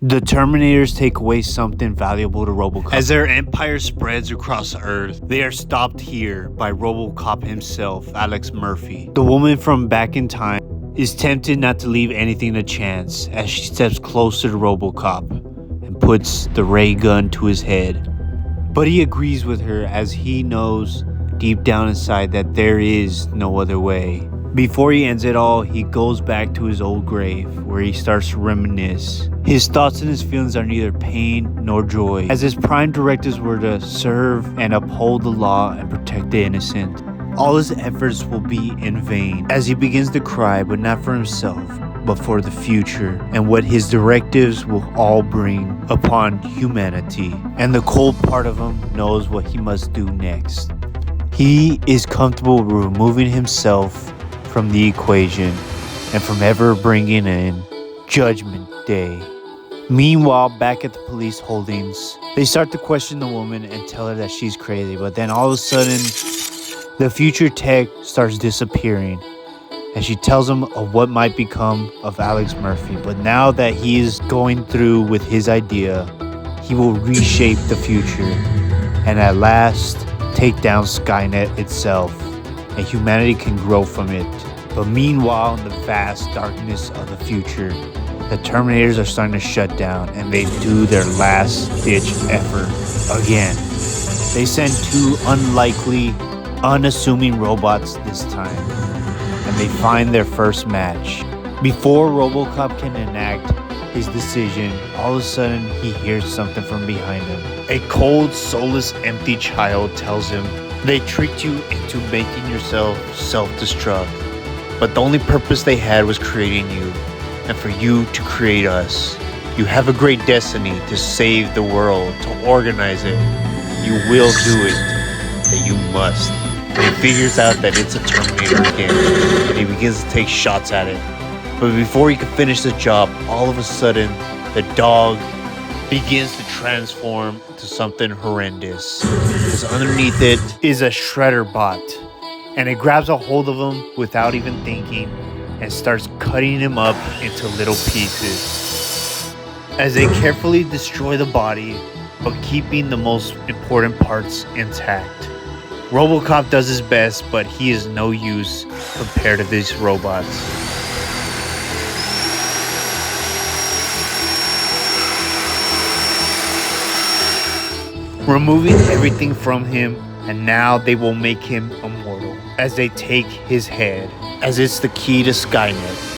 The Terminators take away something valuable to Robocop. As their empire spreads across Earth, they are stopped here by Robocop himself, Alex Murphy. The woman from back in time is tempted not to leave anything to chance as she steps closer to Robocop and puts the ray gun to his head. But he agrees with her as he knows deep down inside that there is no other way. Before he ends it all, he goes back to his old grave where he starts to reminisce. His thoughts and his feelings are neither pain nor joy, as his prime directives were to serve and uphold the law and protect the innocent. All his efforts will be in vain as he begins to cry, but not for himself, but for the future and what his directives will all bring upon humanity. And the cold part of him knows what he must do next. He is comfortable removing himself from the equation and from ever bringing in Judgment Day. Meanwhile, back at the police holdings, they start to question the woman and tell her that she's crazy, but then all of a sudden the future tech starts disappearing and she tells him of what might become of Alex Murphy. But now that he is going through with his idea, he will reshape the future and at last take down Skynet itself, and humanity can grow from it. But meanwhile, in the vast darkness of the future, the Terminators are starting to shut down and they do their last-ditch effort again. They send two unlikely, unassuming robots this time, and they find their first match. Before Robocop can enact his decision, all of a sudden he hears something from behind him. A cold, soulless, empty child tells him, "They tricked you into making yourself self-destruct, but the only purpose they had was creating you, and for you to create us. You have a great destiny to save the world, to organize it. You will do it, that you must." And he figures out that it's a Terminator again, and he begins to take shots at it. But before he can finish the job, all of a sudden, the dog begins to transform to something horrendous. Because underneath it is a shredder bot, and it grabs a hold of him without even thinking and starts cutting him up into little pieces as they carefully destroy the body, but keeping the most important parts intact. Robocop does his best, but he is no use compared to these robots. Removing everything from him, and now they will make him immortal as they take his head, as it's the key to Skynet.